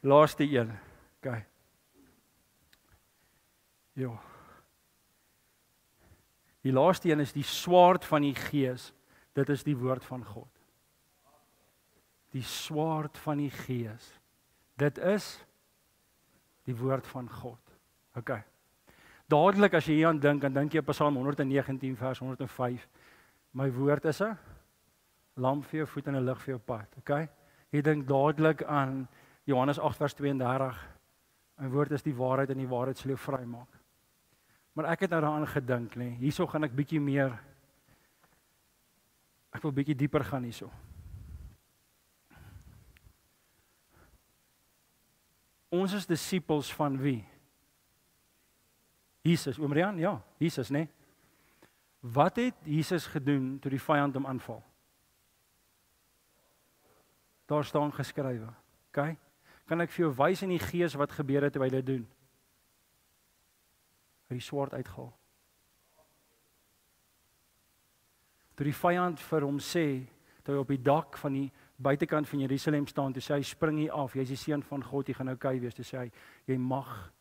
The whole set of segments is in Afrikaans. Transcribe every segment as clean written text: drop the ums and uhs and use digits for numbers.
Laaste een. Okay. Ja. Die laaste een is die swaard van die Gees. Dit is die woord van God. Die swaard van die Gees. Dit is die woord van God. Okay. Dadelik as jy hier aan dink, dan dink jy op Psalm 119 vers 105. My woord is 'n lamp vir jou voet en 'n lig vir jou pad. Okay? Jy dink dadelik aan Johannes 8 vers 32. My woord is die waarheid en die waarheid sal jou vrymaak. Maar ek het nou daaraan gedink, nee. Hierso gaan ek bietjie meer. Ek wil bietjie dieper gaan hierso. Ons is disippels van wie? Jesus, oom Rian, ja, Jesus, né? Wat het Jesus gedoen toe die vyand hom aanval? Daar staan geskrywe. Okay? Kan ek vir jou wys in die Gees wat gebeur het toe hy dit doen? Hy die swaard uitgehaal. Toe die vyand vir hom sê, toe hy op die dak van die buitekant van Jerusalem staan, toe sê hy, spring hier af, jy is die seun van God, jy gaan nou okay wees, toe sê hy, jy mag,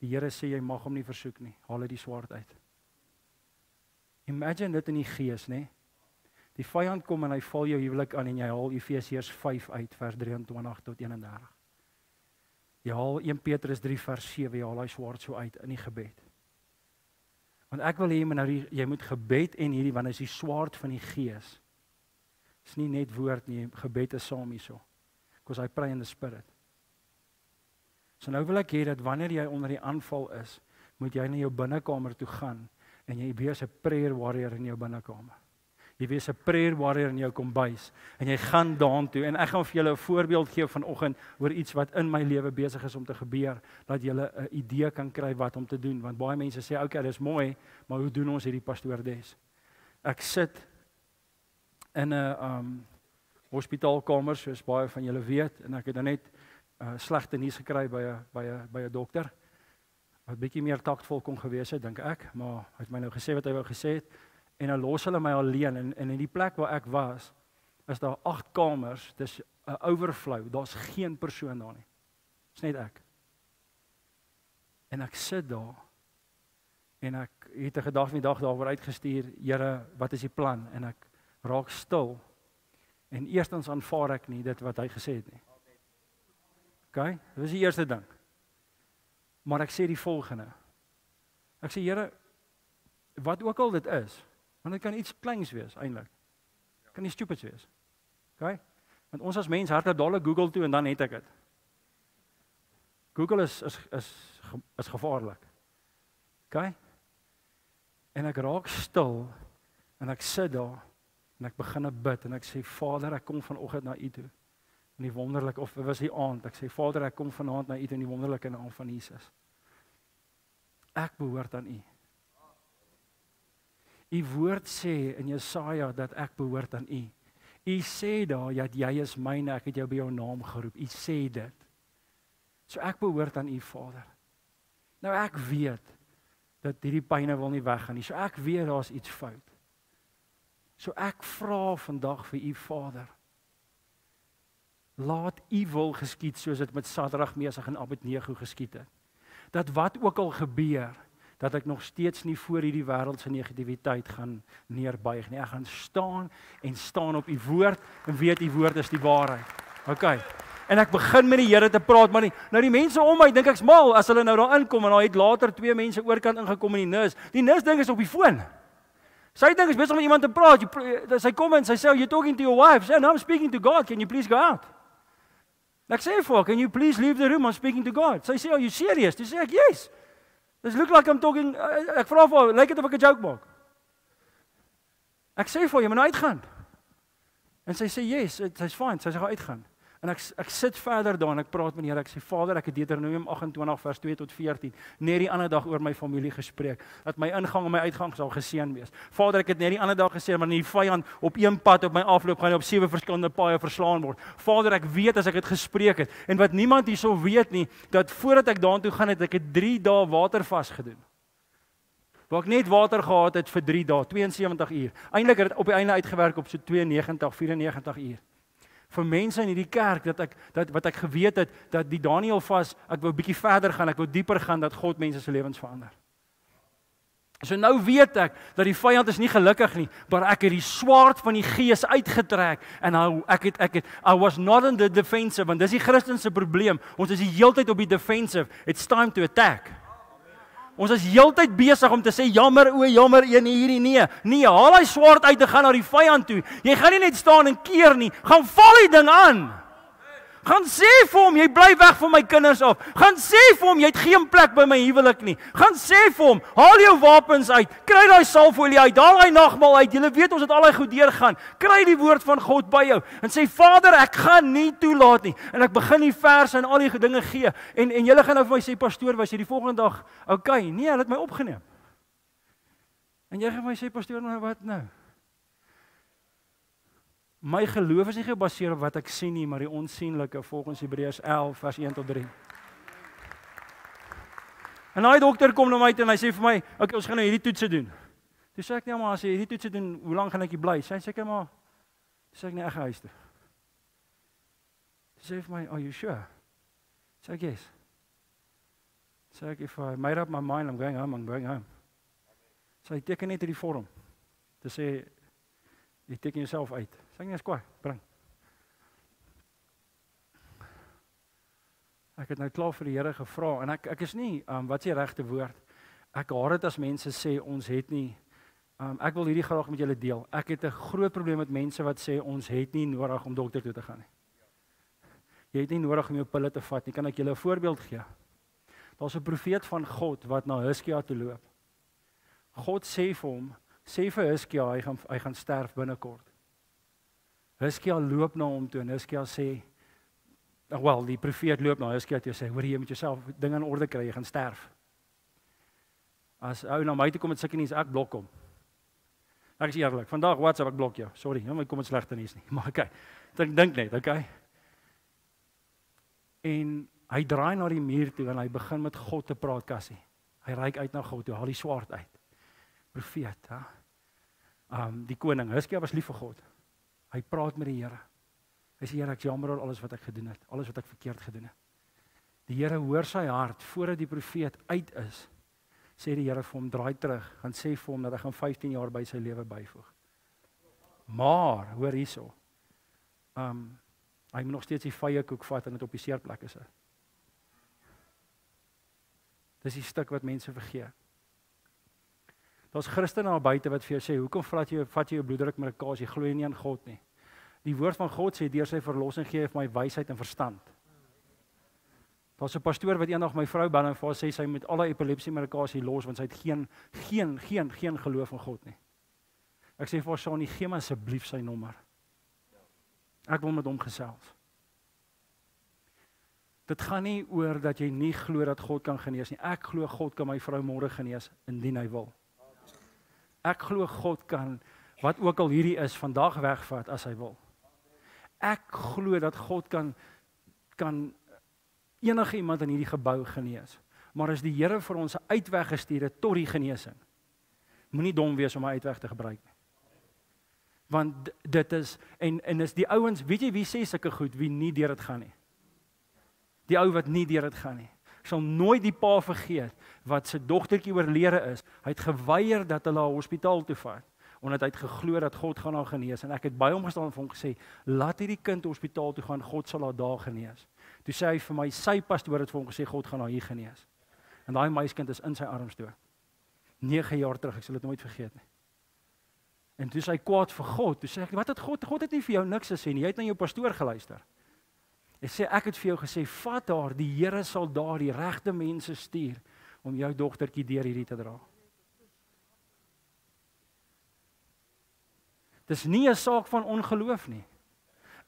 die Here sê, jy mag hom nie versoek nie, haal hy die swaard uit. Imagine dit in die Gees, né? Die vyand kom en hy val jou huwelik aan en jy haal Efesiërs 5 uit, vers 23 tot 31. Jy haal 1 Petrus 3 vers 7, jy haal hy swaard so uit in die gebed. Want ek wil hê, nou jy moet gebed en hierdie, want is die swaard van die Gees. Dis nie net woord nie, gebed is saam hierso. Because I pray in the Spirit. So nou wil ek hê dat wanneer jy onder die aanval is, moet jy na jou binnekamer toe gaan en jy wees 'n prayer warrior in jou binnekamer. Jy wees 'n prayer warrior in jou kombuis en jy gaan daartoe en ek gaan vir julle 'n voorbeeld gee vanoggend oor iets wat in my lewe besig is om te gebeur, dat julle 'n idee kan kry wat om te doen, want baie mense sê okay, dis mooi, maar hoe doen ons hierdie pastoor des? Ek sit in 'n hospitaalkamer, soos baie van julle weet, en ek het nou net slegte nuus gekry by 'n dokter wat bietjie meer taktvol kon gewees het, dink ek, maar hy het my nou gesê wat hy wou gesê het, en nou los hulle my alleen, en in die plek waar ek was, is daar 8 kamers, dis 'n overflow, daar's geen persoon daar nie, dis net ek. En ek sit daar, en ek het 'n gedagte van die dag daaroor uitgestuur, Here, wat is die plan? En ek raak stil, en eerstens aanvaar ek nie dit wat hy gesê het nie. Okay, dit is die eerste ding. Maar ek sê die volgende. Ek sê, Here, wat ook al dit is, want dit kan iets kleins wees, eintlik. Kan nie stupids wees. Okay? Want ons as mens hardloop dadelik Google toe en dan het ek dit. Google is gevaarlik. Okay? En ek raak stil en ek sit daar en ek begin bid en ek sê, Vader, ek kom vanoggend na U toe. In die wonderlike, of was die aand, ek sê, Vader, ek kom vanaand na U toe in die wonderlike naam van Jesus. Ek behoort aan U. U woord sê in Jesaja dat ek behoort aan U. U sê daar dat jy is myne, ek het jou by jou naam geroep. U sê dit. So ek behoort aan U, Vader. Nou ek weet dat hierdie pyne wil nie weggaan nie. So ek weet daar's iets fout. So ek vra vandag vir U, Vader, laat U wil geskied soos dit met Sadrag, Mesach en Abednego geskied het. Dat wat ook al gebeur, dat ek nog steeds nie voor hierdie wêreldse negativiteit gaan neerbuig nie. Ek gaan staan op U woord en weet U woord is die waarheid. Okay. En ek begin met die Here te praat, maar nou die mense om my dink ek's mal as hulle nou daar inkom en daar het later 2 mense oorkant ingekom in die nurse. Die nurse ding is op die foon. Sy dink is besig met iemand te praat. Sy kom en sy sê, "You're talking to your wife." Sy sê, "No, I'm speaking to God. Can you please go out?" Ek sê vir haar, "Can you please leave the room? I'm speaking to God." Sy sê, "Are you serious?" Toe sê ek, "Yes. This look like I'm talking." Ek vra vir haar, "Lyk dit of ek 'n joke maak?" Ek sê vir haar, "Jy moet nou uitgaan." En sy sê, "Yes, it's fine." Sy sê, "Gaan uitgaan." En ek sit verder daar en ek praat met die Here. Ek sê, "Vader, ek het Deuteronomium 28 vers 2 tot 14 net die ander dag oor my familie gespreek, dat my ingang en my uitgang sal geseën wees. Vader, ek het net die ander dag gesê, maar die vyand op een pad op my afloop gaan hy op 7 verskillende paaie verslaan word. Vader, ek weet as ek dit gespreek het en wat niemand hierso weet nie, dat voordat ek daartoe gaan het ek 3 dae watervas gedoen. Waar ek net water gehad het vir 3 dae, 72 uur. Eintlik het dit op die einde uitgewerk op so 92, 94 uur. vir mense in hierdie kerk wat ek geweet het dat die Daniël vas, ek wou 'n bietjie verder gaan, ek wou dieper gaan dat God mense se lewens verander. So nou weet ek dat die vyand is nie gelukkig nie, maar ek het die swaard van die Gees uitgetrek en I was not in the defensive, want dis die Christen se probleem. Ons is die heeltyd op die defensive. It's time to attack. Ons is heeltyd besig om te sê jammer o, jammer een hierdie nee. Nee, haal hy swaard uit en gaan na die vyand toe. Jy gaan nie net staan en keer nie, gaan val die ding aan. Gaan sê vir hom, jy bly weg van my kinders af. Gaan sê vir hom, jy het geen plek by my huwelik nie. Gaan sê vir hom, haal jou wapens uit, kry daai salfolie uit, haal hy nagmaal uit. Julle weet ons het al daai goed deurgaan. Kry die woord van God by jou en sê Vader, ek gaan nie toelaat nie. En ek begin die verse en al die dinge gee. En julle gaan nou vir my sê pastoor, was jy die volgende dag okay? Nee, hulle het my opgeneem. En jy gaan vir my sê pastoor, nou wat nou? My geloof is nie gebaseer op wat ek sien nie, maar die onsienlike volgens Hebreërs 11 vers 1 tot 3. En daai dokter kom na my toe en hy sê vir my, "Oké, ons gaan nou hierdie toetse doen." Toe sê ek, "Nee, maar as jy hierdie toetse doen, hoe lank gaan ek hier bly?" Sy sê seker maar, sê ek, "Nee, ek gaan huis toe." Sy sê vir my, "Are you sure?" Sê ek, "Yes." Sê ek, "If I made up my mind, I'm going home." Sy teken net hierdie vorm. Te sê jy teken jouself uit. Sê nie eens kwaai, bring. Ek het nou klaar vir die Here gevra en ek is nie wat is die regte woord? Ek haat dit as mense sê ons het nie ek wil hierdie graag met julle deel. Ek het 'n groot probleem met mense wat sê ons het nie nodig om dokter toe te gaan nie. Jy het nie nodig om jou pille te vat nie. Kan ek julle 'n voorbeeld gee? Daar's 'n profeet van God wat na Hiskia toe loop. God sê vir hom, sê vir Hiskia hy gaan sterf binnekort. Hiskia loop na hom toe en Hiskia sê, die profeet loop na Hiskia toe en sê, hoor jy moet jouself dinge in orde kry, jy gaan sterf. As ou na my toe kom met sulke nuus, ek blok hom. Ek is eerlik, vandag WhatsApp ek blok jou. Sorry, my kom met slegte nuus nie. Maar okay. Dink net, okay? En hy draai na die muur toe en hy begin met God te praat, Cassie. Hy reik uit na God toe, haal die swaard uit. Profeet, die koning, Hiskia was lief vir God. Hy praat met die Here. Hy sê, Here, ek jammer oor alles wat ek gedoen het, alles wat ek verkeerd gedoen het. Die Here hoor sy hart, voordat die profeet uit is, sê die Here vir hom, draai terug, gaan sê vir hom, dat hy gaan 15 jaar by sy lewe byvoeg. Maar, hoor hierso, hy moet nog steeds die vye koek vat en dit op die seerplekke sit. Dis die stuk wat mense vergeet. Daar's Christene daar buite wat vir jou sê, hoekom vat jy jou bloeddruk medikasie, glo jy nie aan God nie. Die woord van God sê, deur sy verlossing gee hy vir my wysheid en verstand. Daar's 'n pastoor wat eendag my vrou bel en vir haar sê, sy moet alle epilepsie medikasie los, want sy het geen geloof in God nie. Ek sê vir haar, Shani, gee my asseblief sy nommer. Ek wil met hom gesels. Dit gaan nie oor dat jy nie glo dat God kan genees nie. Ek glo God kan my vrou môre genees, indien hy wil. Ek glo God kan, wat ook al hierdie is, vandag wegvat as hy wil. Ek glo dat God kan enige iemand in hierdie gebou genees. Maar as die Here vir ons 'n uitweg gestuur het tot die genesing, moenie dom wees om 'n uitweg te gebruik nie. Want dit is, en is die ouens, weet jy wie sê sulke goed, wie nie deur dit gaan nie? Die ou wat nie deur dit gaan nie. Ek sal nooit die pa vergeet wat sy dogtertjie oorlede is. Hy het geweier dat hulle haar hospitaal toe vat, omdat hy het geglo dat God gaan haar genees. En ek het by hom gestaan en vir hom gesê, laat hierdie kind hospitaal toe gaan, God sal haar daar genees. Toe sê hy vir my, sy pastoor het vir hom gesê, God gaan haar hier genees. En daai meisiekind is in sy arms dood. 9 jaar terug, ek sal dit nooit vergeet nie. En toe sê hy kwaad vir God, toe sê ek, wat het God het nie vir jou niks gesê nie, jy het na jou pastoor geluister. Hy sê, ek het vir jou gesê, vat haar, die Here sal daar die regte mense stuur, om jou dogtertjie deur hierdie te dra. Dis nie 'n saak van ongeloof nie.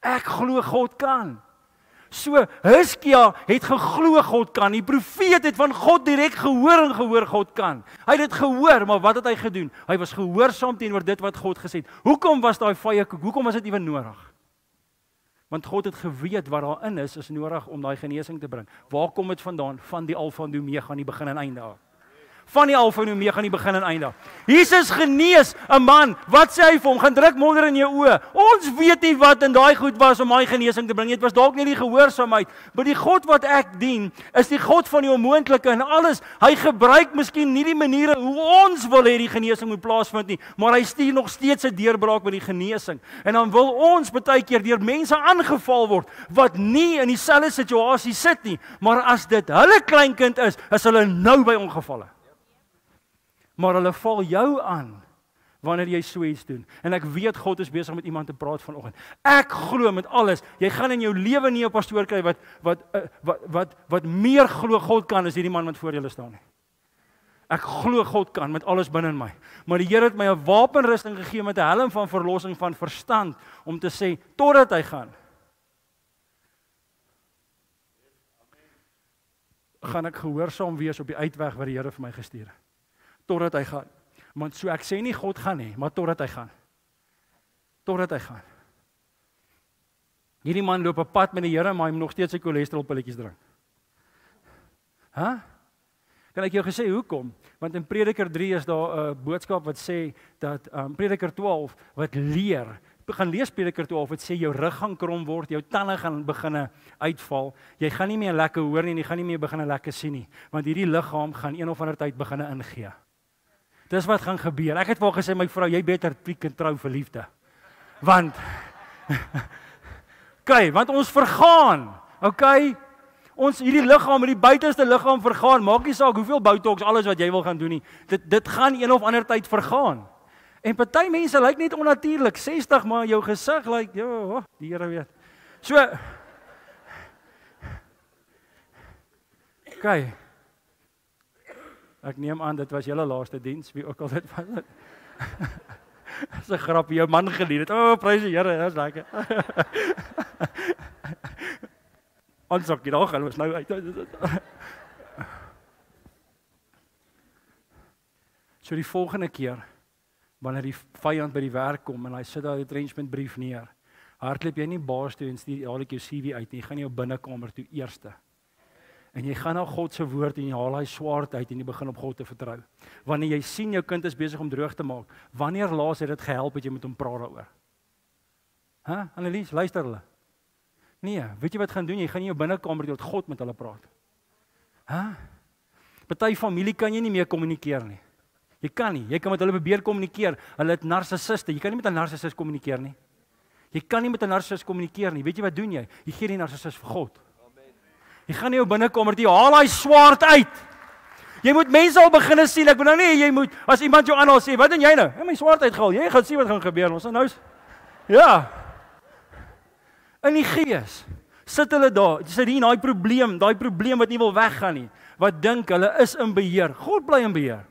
Ek glo God kan. So, Hiskia het geglo God kan, die profeet het van God direk gehoor God kan. Hy het dit gehoor, maar wat het hy gedoen? Hy was gehoorsaam teenoor dit wat God gesê het. Hoekom was daai vye koek? Hoekom was dit ewe nodig? Want God het geweet wat daarin is nodig om daai genesing te bring. Waar kom dit vandaan? Van die Alfa en die Omega, aan die begin en einde af. van die Alfa en Omega, die begin en einde. Jesus genees 'n man. Wat sê hy vir hom? Gaan druk modder in jou oë. Ons weet nie wat in daai goed was om daai genesing te bring. Dit was dalk nie die gehoorsaamheid, maar die God wat ek dien, is die God van die onmoontlike en alles. Hy gebruik miskien nie die maniere hoe ons wil hê die genesing moet plaasvind nie, maar hy stuur nog steeds 'n deurbraak met die genesing. En dan wil ons baie keer deur mense aangeval word wat nie in dieselfde situasie sit nie, maar as dit hulle kleinkind is hulle nou by ongevalle. Maar hulle val jou aan wanneer jy so iets doen. En ek weet God is besig met iemand te praat vanoggend. Ek glo met alles, jy gaan in jou lewe nie 'n pastoor kry wat meer glo God kan as hierdie man wat voor julle staan nie. Ek glo God kan met alles binne in my. Maar die Here het my 'n wapenrusting gegee met 'n helm van verlossing van verstand om te sê totdat hy gaan ek gehoorsaam wees op die uitweg wat die Here vir my gestuur het. Totdat hy gaan. Want so ek sê nie God gaan nie, maar totdat hy gaan. Totdat hy gaan. Hierdie man loop 'n pad met die Here, maar hy moet nog steeds sy cholesterolpilletjies drink. Kan ek jou gesê hoekom? Want in Prediker 3 is daar 'n boodskap wat sê dat Prediker 12 wat leer. Gaan lees Prediker 12 wat sê jou rug gaan krom word, jou tande gaan begine uitval. Jy gaan nie meer lekker hoor nie en jy gaan nie meer begine lekker sien nie, want hierdie liggaam gaan een of ander tyd begine ingee. Dis wat gaan gebeur. Ek het wel gesê my vrou, jy beter piek en trou vir liefde. Want want ons vergaan. Ons hierdie liggaam, die buitenste liggaam vergaan. Maak nie saak hoeveel botox, alles wat jy wil gaan doen nie. Dit gaan een of ander tyd vergaan. En party mense lyk net onnatuurlik, 60, maar jou gesig lyk, die Here weet. So ek neem aan dit was julle laaste diens, wie ook al dit was. Dis 'n grap, jou man gelied het. Prys die Here, dis lekker. Aansakkie, daar gaan ons nou uit. So die volgende keer, wanneer die vyand by die werk kom en hy sit daar die retrenchmentbrief neer, hardloop jy nie baas toe en stuur haal ek jou CV uit nie, jy gaan jou binnekamer toe eerste. En jy gaan na God se woord en jy haal daai swaard uit en jy begin op God te vertrou. Wanneer jy sien jou kind is besig om droog te maak, wanneer laas het dit gehelp dat jy met hom praat daaroor? Annelies, luister hulle. Nee, weet jy wat gaan doen? Jy gaan in jou binnekamer toe met God met hulle praat. Party familie kan jy nie meer kommunikeer nie. Jy kan nie, jy kan met hulle probeer kommunikeer. Hulle het narcissiste, jy kan nie met 'n narcissus kommunikeer nie. Jy kan nie met 'n narcissus kommunikeer nie. Weet jy wat doen jy? Jy gee die narcissus vir God. Jy gaan in jou binnekamer toe, haal daai swaard uit. Jy moet mense al begin sien. Ek wil nou nie jy moet as iemand jou aanhaal sê, "Wat doen jy nou?" "My swaard uitgehaal." Jy gaan sien wat gaan gebeur. Ons nou ja. In die gees sit hulle daar. Dis hier daai probleem wat nie wil weggaan nie. Wat dink hulle is in beheer. God bly in beheer.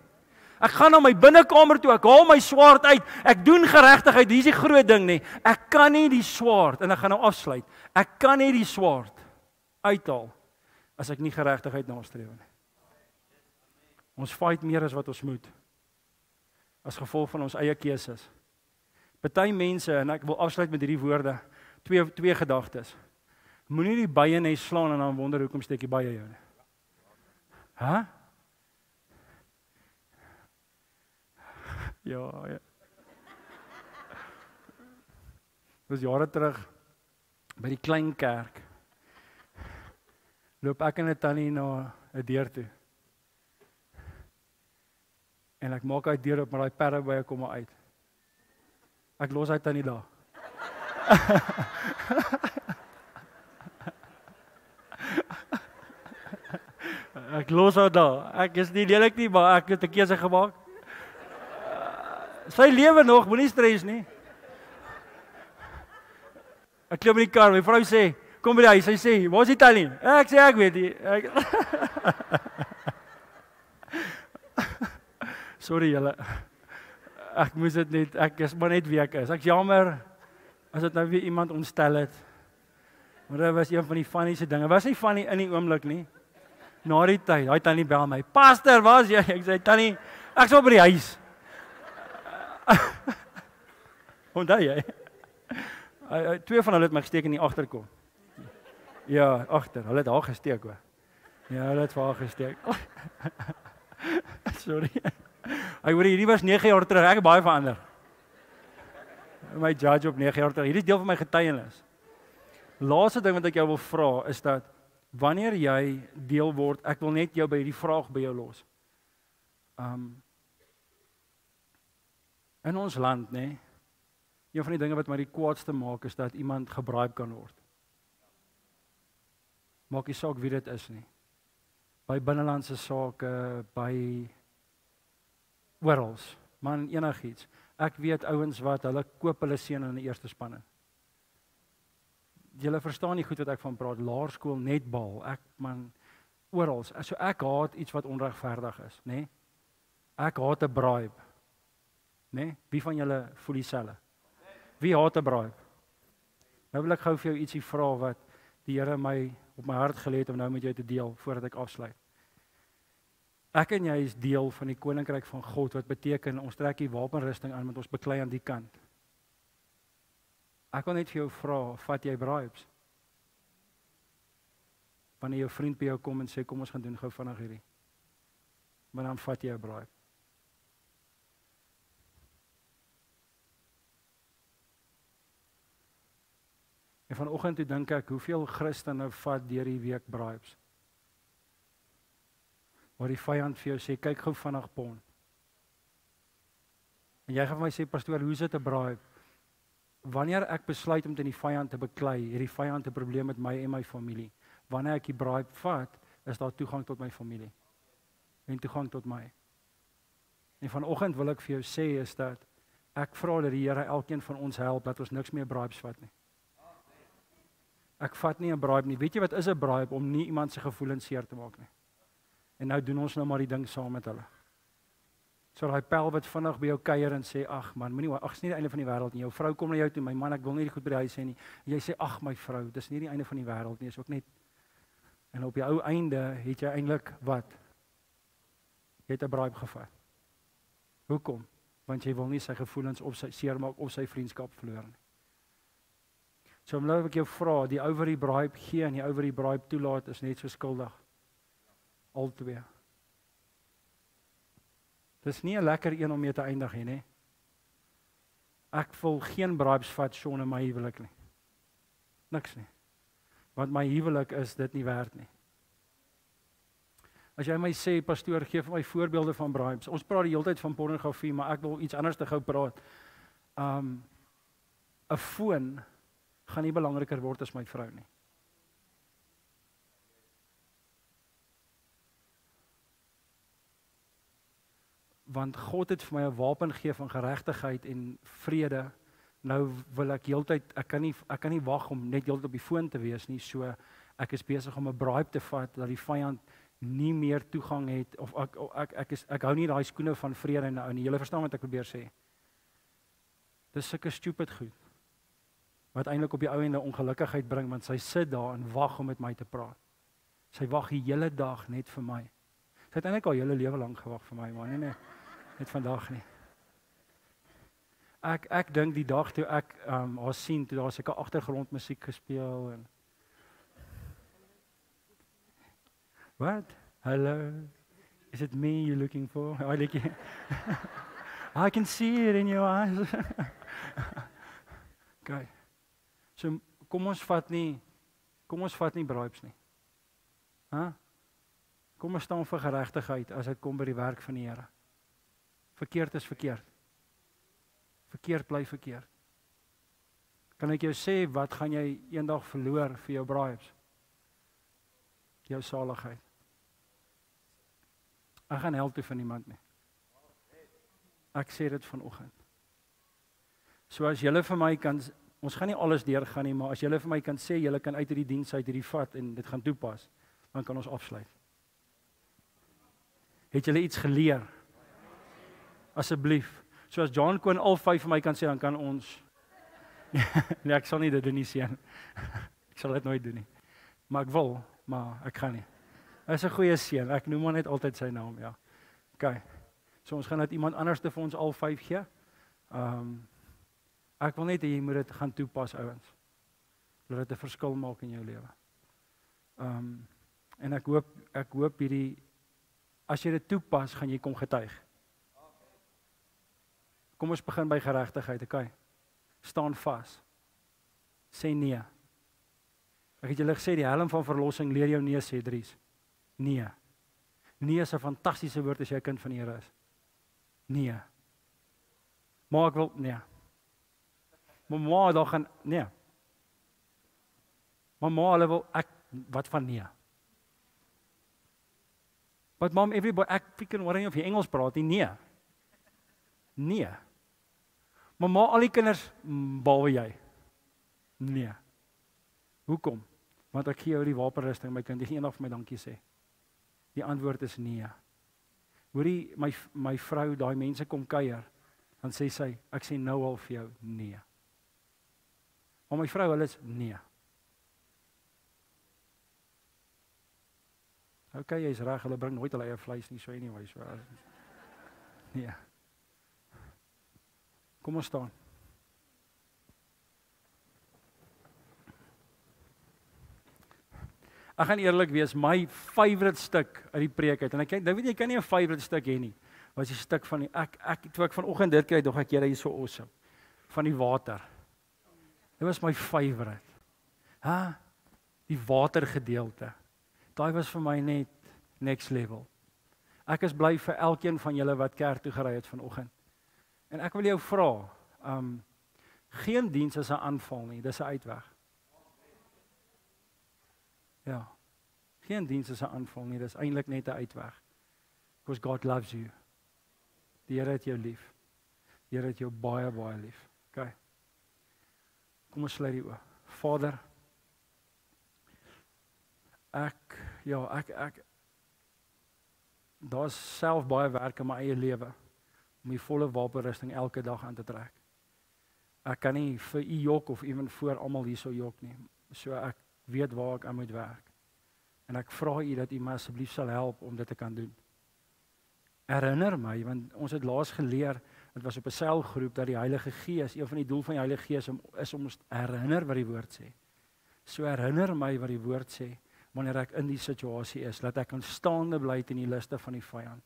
Ek gaan na my binnekamer toe, ek haal my swaard uit. Ek doen geregtigheid. Hier is die groot ding nie. Ek kan nie die swaard en ek gaan nou afsluit. Ek kan nie die swaard uithaal as ek nie geregtigheid nastreef nie. Ons fight meer as wat ons moet. As gevolg van ons eie keuses. Party mense, en ek wil afsluit met hierdie woorde, twee gedagtes. Moenie die bye net slaan en dan wonder hoekom steek die bye jou nie. Ja. Dis jare terug by die klein kerk. Loop ek en 'n tannie na 'n deur toe. En ek maak hy deur op met daai perde by kom maar uit. Ek los hy tannie daar. Ek los haar daar. Ek is nie lelik nie, maar ek het 'n keuse gemaak. Sy lewe nog, moenie stres nie. Ek klim in die kar, my vrou sê, kom by die huis, sy sê, waar is die tannie? Ek sê, ek weet nie. Sorry julle, ek moes dit net, ek is maar net wie ek is. Ek jammer, as dit nou weer iemand ontstel het. Maar dit was een van die funnieste dinge. Was nie funny in die oomblik nie. Na die tyd, daai tannie bel my, "Pastor, waar is jy?" Ek sê, "Tannie, ek's op by die huis." Onthou jy? Twee van hulle het my gesteek in die agterkop. Ja, agter. Hulle het haar gesteek hoor. Ja, hulle het vir haar gesteek. Sorry. Ek hoor hierdie was 9 jaar terug, ek het baie verander. My judge op 9 jaar terug. Hierdie is deel van my getuienis. Laaste ding wat ek jou wil vra is dat wanneer jy deel word, ek wil net jou by hierdie vraag by jou los. In ons land, nê, een van die dinge wat my die kwaadste maak is dat iemand gebraai kan word. Maak nie saak wie dit is nie. By binnelandse sake, by oral, man, enigiets. Ek weet ouens wat hulle koop hulle seun in die eerste spanne. Julle verstaan nie goed wat ek van praat, laerskool, netbal, oral. So ek haat iets wat onregverdig is, nê? Ek haat 'n bribe. Nê? Wie van julle voel dieselfde? Wie haat 'n bribe? Nou wil ek gou vir jou ietsie vra wat die Here my op my hart gelê het om nou met jou te deel voordat ek afsluit. Ek en jy is deel van die koninkryk van God, wat beteken ons trek die wapenrusting aan met ons beklei aan die kant. Ek wil net vir jou vra, vat jy bribes? Wanneer jou vriend by jou kom en sê kom ons gaan doen gou vinnig hierdie. Maar dan vat jy 'n bribe. En vanoggend toe dink ek, hoeveel Christene vat deur die week bribes? Waar die vyand vir jou sê, kyk gou vinnig pon. En jy gaan vir my sê, pastoor, hoe is dit 'n bribe? Wanneer ek besluit om teen die vyand te beklei, het die vyand 'n probleem met my en my familie. Wanneer ek die bribe vat, is daar toegang tot my familie. En toegang tot my. En vanoggend wil ek vir jou sê is dat ek vra dat die Here elkeen van ons help dat ons niks meer bribes vat nie. Ek vat nie 'n bribe nie. Weet jy wat is 'n bribe? Om nie iemand se gevoelens seer te maak nie. En nou doen ons nou maar die ding saam met hulle. So daai pel wat vinnig by jou kuier en sê, ag man, moenie, ag, is nie die einde van die wêreld nie. Jou vrou kom na jou toe, my man, ek wil nie die goed by die huis hê nie. En jy sê, ag my vrou, dis nie die einde van die wêreld nie, is ook net. En op die ou einde het jy eintlik wat? Jy het 'n bribe gevat. Hoekom? Want jy wil nie sy gevoelens op sy seermaak of sy vriendskap verloor nie. So omlaag ek jou vra, die ou wat die bribe gee en die ou wat die bribe toelaat is net so skuldig. Albei. Dis nie 'n lekker een om mee te eindig nie, nê? Ek wil geen bribes vat Sean in my huwelik nie. Niks nie. Want my huwelik is dit nie werd nie. As jy my sê, pastoor, gee vir my voorbeelde van bribes. Ons praat die hele tyd van pornografie, maar ek wil iets anders te gou praat. 'n Foon gaan nie belangriker word as my vrou nie. Want God het vir my 'n wapen gegee van geregtigheid en vrede. Nou wil ek heeltyd, ek kan nie wag om net heeltyd op die foon te wees nie. So ek is besig om 'n bribe te vat dat die vyand nie meer toegang het of ek hou nie daai skoene van vrede nou nie. Julle verstaan wat ek probeer sê. Dis sulke stupid goed wat eintlik op die ou ende ongelukkigheid bring, want sy sit daar en wag om met my te praat. Sy wag die hele dag net vir my. Sy het eintlik al hele lewe lank gewag vir my, maar nee, net vandag nie. Ek dink die dag toe ek haar sien, toe daar seker agtergrondmusiek gespeel en What? Hello? Is it me you're looking for? I can see it in your eyes. Okay. So kom ons vat nie bribes nie. Kom ons staan vir geregtigheid as dit kom by die werk van die Here. Verkeerd is verkeerd. Verkeerd bly verkeerd. Kan ek jou sê wat gaan jy eendag verloor vir jou bribes? Jou saligheid. Ek gaan hel toe van niemand nie. Ek sê dit vanoggend. So as julle vir my kan, ons gaan nie alles deurgaan nie, maar as julle vir my kan sê julle kan uit hierdie diens uit hierdie vat en dit gaan toepas, dan kan ons afsluit. Het julle iets geleer? Asseblief. So as John Koen al 5 vir my kan sê, dan kan ons. Nee, ek sal nie dit doen nie, seun. Ek sal dit nooit doen nie. Maar ek wil, maar ek gaan nie. Hy is 'n goeie seun. Ek noem hom net altyd sy naam, ja. OK. So ons gaan dit iemand anders te vir ons al 5 gee. Ek wil net hê jy moet dit gaan toepas, ouens. Laat dit 'n verskil maak in jou lewe. En ek hoop As jy dit toepas, gaan jy kom getuig. Kom ons begin by geregtigheid, okay? Staan vas. Sê nee. Ek het julle gesê, die helm van verlossing leer jou nee sê, Dries. Nee. Nee is 'n fantastiese woord as jy 'n kind van die Here is. Nee. Maar ek wil, nee. Mamma, daar gaan, nee. Mamma, hulle wil, wat van nee? But mom, everybody, ek freaking hoor nie of jy Engels praat nie, nee. Nee. Mamma, al die kinders, behalwe jy. Nee. Hoekom? Want ek gee jou die wapenrusting, my kind, jy eendag vir my dankie sê. Die antwoord is nee. Hoorie, my vrou, daai mense kom kuier, dan sê sy, ek sê nou al vir jou, nee. Maar my vrou, hulle is nee. Okay, jy's reg, hulle bring nooit hulle eie vleis nie, so anyway, so. Nee. Kom ons staan. Ek gaan eerlik wees, my favourite stuk uit die preek uit, en ek nou weet jy kan nie 'n favourite stuk hê nie, was die stuk van die, toe ek vanoggend dit kry, dog ek jy is so awesome, van die water. Dit was my favourite. Die watergedeelte. Daai was vir my net next level. Ek is bly vir elkeen van julle wat kerk toe gery het vanoggend. En ek wil jou vra, geen diens is 'n aanval nie, dis 'n uitweg. Ja. Geen diens is 'n aanval nie, dis eintlik net 'n uitweg. Because God loves you. Die Here het jou lief. Die Here het jou baie baie lief. Okay. Kom ons sluit die oë. Vader, daar's self baie werk in my eie lewe om die volle wapenrusting elke dag aan te trek. Ek kan nie vir u jok of ewen voor almal hierso jok nie. So ek weet waar ek aan moet werk. En ek vra u dat u my asseblief sal help om dit te kan doen. Herinner my, want ons het laas geleer, dit was op 'n selgroep, dat die Heilige Gees, een van die doel van die Heilige Gees is om ons herinner wat die woord sê. So herinner my wat die woord sê, wanneer ek in die situasie is, dat ek kan staande bly teen die liste van die vyand.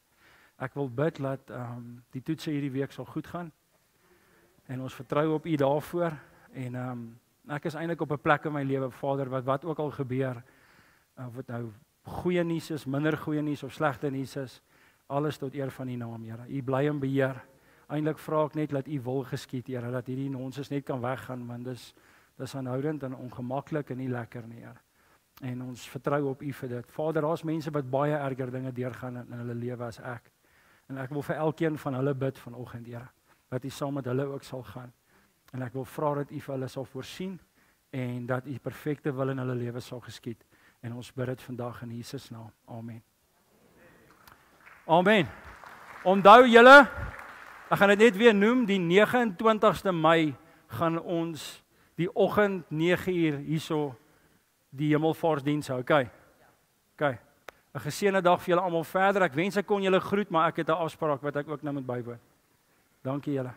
Ek wil bid dat die toetse hierdie week sal goed gaan, en ons vertrou op u daarvoor, en ek is eintlik op 'n plek in my lewe, Vader, wat ook al gebeur, of dit nou goeie nuus is, minder goeie nuus of slegte nuus is, alles tot eer van u naam, Here. U bly in beheer. Eintlik vra ek net dat u wil geskied, Here, dat hierdie nonsens net kan weggaan, want dis aanhoudend en ongemaklik en nie lekker nie, Here. En ons vertrou op u vir dit. Vader, daar's mense wat baie erger dinge deurgaan in hulle lewe as ek. En ek wil vir elkeen van hulle bid vanoggend, Here, dat u saam met hulle ook sal gaan. En ek wil vra dat u vir hulle sal voorsien en dat u perfekte wil in hulle lewe sal geskied. En ons bid dit vandag in Jesus naam. Amen. Amen. Onthou julle, ek gaan dit net weer noem, die 29ste Mei gaan ons die oggend 9uur hierso die hemelvaartsdiens hou. Okay. 'n Geseënde dag vir julle almal verder. Ek wens ek kon julle groet, maar ek het 'n afspraak wat ek ook nou moet bywoon. Dankie julle.